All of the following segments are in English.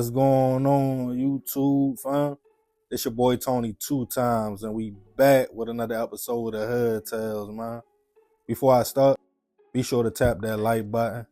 What's going on YouTube, fam? It's your boy Tony 2 times, and we back with another episode of Hood Tales, man. Before I start, be sure to tap that like button.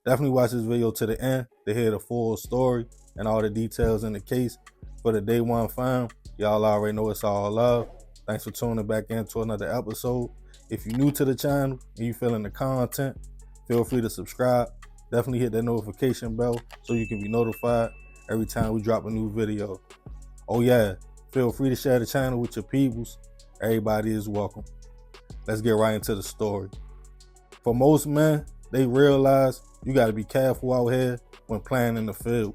Definitely watch this video to the end to hear the full story and all the details in the case. For the day one fam, y'all already know it's all love. Thanks for tuning back into another episode. If you're new to the channel and you feeling the content, feel free to subscribe. Definitely hit that notification bell so you can be notified every time we drop a new video. Oh yeah, feel free to share the channel with your peoples. Everybody is welcome. Let's get right into the story. For most men, they realize you got to be careful out here when playing in the field.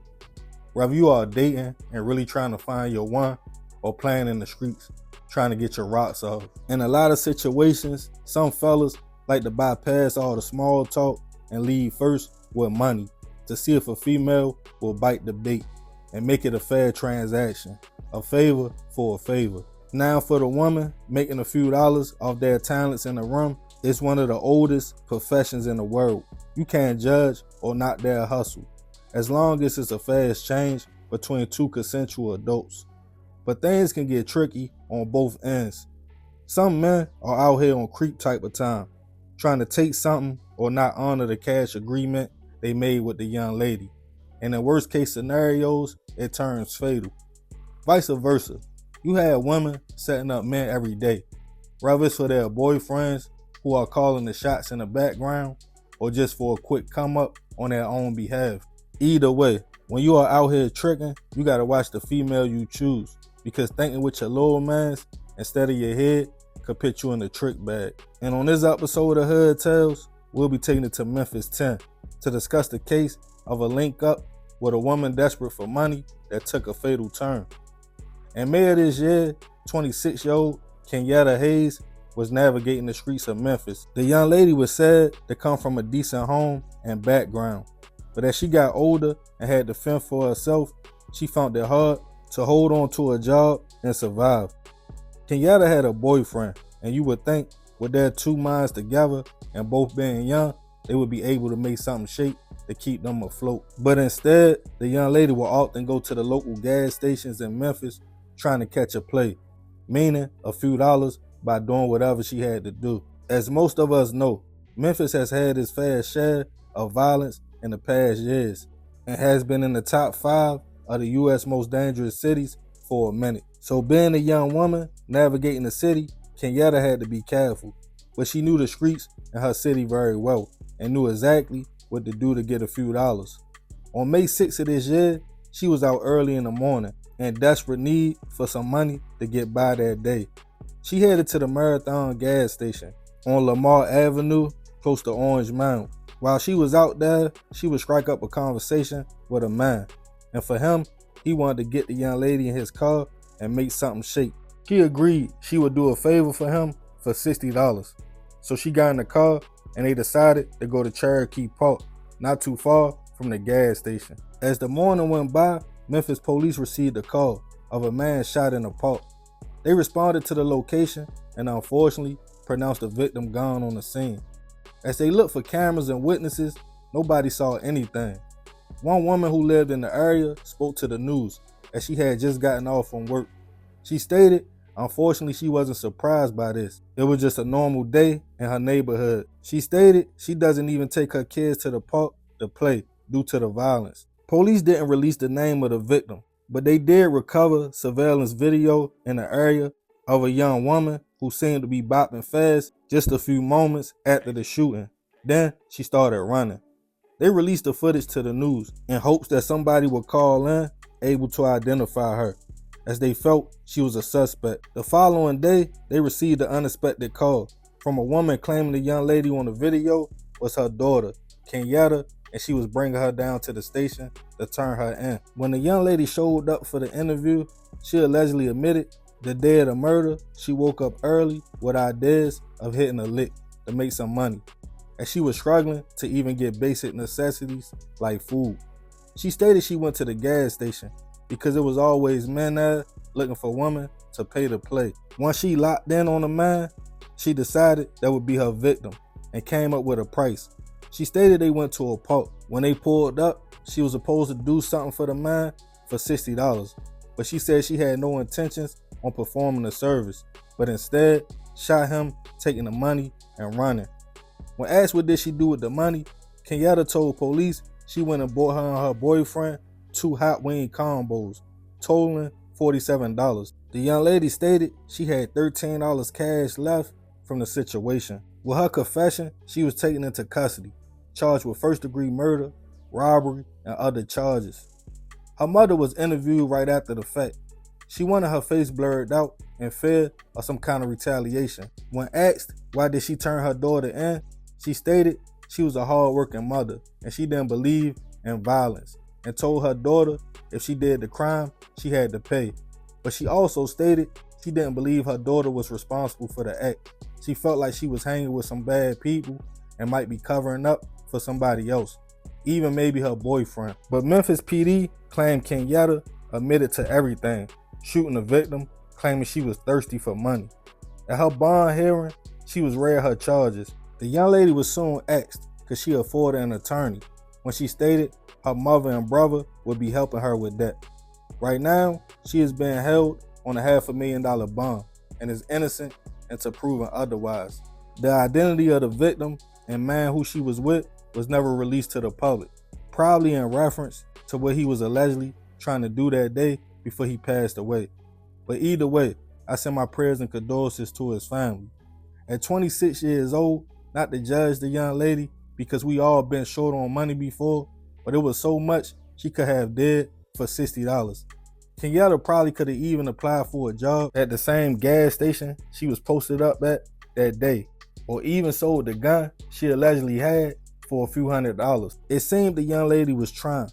Whether you are dating and really trying to find your one, or playing in the streets trying to get your rocks off. In a lot of situations, some fellas like to bypass all the small talk and lead first with money to see if a female will bite the bait and make it a fair transaction, a favor for a favor. Now for the woman, making a few dollars off their talents in the room is one of the oldest professions in the world. You can't judge or knock their hustle, as long as it's a fair exchange between two consensual adults. But things can get tricky on both ends. Some men are out here on creep type of time, trying to take something or not honor the cash agreement they made with the young lady. And in worst case scenarios, it turns fatal. Vice versa, you have women setting up men every day, whether it's for their boyfriends who are calling the shots in the background or just for a quick come up on their own behalf. Either way, when you are out here tricking, you gotta watch the female you choose, because thinking with your little mans instead of your head could put you in the trick bag. And on this episode of Hood Tales, we'll be taking it to Memphis Tennessee to discuss the case of a link up with a woman desperate for money that took a fatal turn. In May of this year, 26-year-old Kenyetta Hayes was navigating the streets of Memphis. The young lady was said to come from a decent home and background, but as she got older and had to fend for herself, she found it hard to hold on to a job and survive. Kenyetta had a boyfriend, and you would think with their two minds together and both being young, they would be able to make something shake to keep them afloat. But instead, the young lady will often go to the local gas stations in Memphis trying to catch a play, meaning a few dollars by doing whatever she had to do. As most of us know, Memphis has had its fair share of violence in the past years and has been in the top 5 of the U.S. most dangerous cities for a minute. So being a young woman navigating the city, Kenyetta had to be careful, but she knew the streets in her city very well and knew exactly what to do to get a few dollars. On May 6th of this year, she was out early in the morning in desperate need for some money to get by that day. She headed to the Marathon gas station on Lamar Avenue, close to Orange Mound. While she was out there, she would strike up a conversation with a man, and for him, he wanted to get the young lady in his car and make something shake. She agreed she would do a favor for him for $60. So she got in the car and they decided to go to Cherokee Park, not too far from the gas station. As the morning went by, Memphis police received a call of a man shot in the park. They responded to the location and unfortunately pronounced the victim gone on the scene. As they looked for cameras and witnesses, nobody saw anything. One woman who lived in the area spoke to the news as she had just gotten off from work. She stated, unfortunately, she wasn't surprised by this. It was just a normal day in her neighborhood. She stated she doesn't even take her kids to the park to play due to the violence. Police didn't release the name of the victim, but they did recover surveillance video in the area of a young woman who seemed to be bopping fast just a few moments after the shooting. Then she started running. They released the footage to the news in hopes that somebody would call in able to identify her, as they felt she was a suspect. The following day, they received an unexpected call from a woman claiming the young lady on the video was her daughter, Kenyetta, and she was bringing her down to the station to turn her in. When the young lady showed up for the interview, she allegedly admitted the day of the murder, she woke up early with ideas of hitting a lick to make some money, as she was struggling to even get basic necessities like food. She stated she went to the gas station because it was always men there looking for women to pay to play. Once she locked in on a man, she decided that would be her victim and came up with a price. She stated they went to a park. When they pulled up, she was supposed to do something for the man for $60, but she said she had no intentions on performing the service, but instead shot him, taking the money and running. When asked what did she do with the money, Kenyetta told police she went and bought her and her boyfriend 2 hot wing combos, totaling $47. The young lady stated she had $13 cash left from the situation. With her confession, she was taken into custody, charged with first-degree murder, robbery, and other charges. Her mother was interviewed right after the fact. She wanted her face blurred out in fear of some kind of retaliation. When asked why did she turn her daughter in, she stated she was a hard-working mother and she didn't believe in violence, and told her daughter if she did the crime, she had to pay. But she also stated she didn't believe her daughter was responsible for the act. She felt like she was hanging with some bad people and might be covering up for somebody else, even maybe her boyfriend. But Memphis PD claimed Kenyetta admitted to everything, shooting the victim, claiming she was thirsty for money. At her bond hearing, she was read her charges. The young lady was soon asked could she afford an attorney, when she stated her mother and brother would be helping her with that. Right now, she is being held on a $500,000 bond and is innocent until proven otherwise. The identity of the victim and man who she was with was never released to the public, probably in reference to what he was allegedly trying to do that day before he passed away. But either way, I send my prayers and condolences to his family. At 26 years old, not to judge the young lady because we all been short on money before, but it was so much she could have did for $60. Kenyetta probably could have even applied for a job at the same gas station she was posted up at that day, or even sold the gun she allegedly had for a few $100s. It seemed the young lady was trying.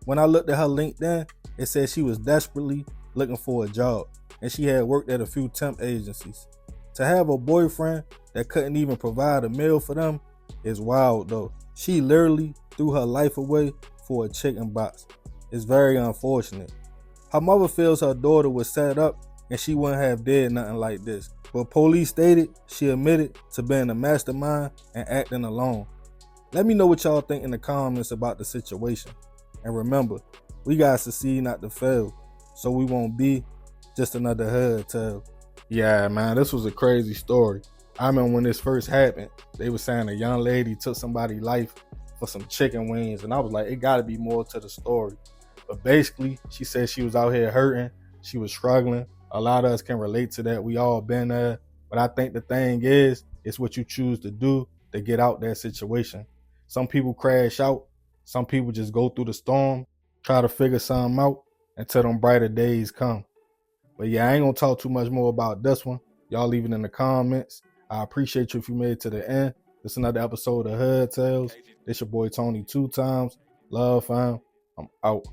When I looked at her LinkedIn, it said she was desperately looking for a job, and she had worked at a few temp agencies. To have a boyfriend that couldn't even provide a meal for them is wild though. She literally threw her life away for a chicken box. It's very unfortunate. Her mother feels her daughter was set up and she wouldn't have did nothing like this. But police stated she admitted to being a mastermind and acting alone. Let me know what y'all think in the comments about the situation. And remember, we gotta succeed not to fail, so we won't be just another hood tale. Yeah, man, this was a crazy story. I remember when this first happened, they were saying a young lady took somebody's life for some chicken wings, and I was like, it gotta be more to the story. But basically, she said she was out here hurting, she was struggling. A lot of us can relate to that. We all been there. But I think the thing is, it's what you choose to do to get out that situation. Some people crash out. Some people just go through the storm, try to figure something out until them brighter days come. But yeah, I ain't gonna talk too much more about this one. Y'all leave it in the comments. I appreciate you if you made it to the end. This is another episode of Hood Tales. This your boy Tony 2 times. Love, fam. I'm out.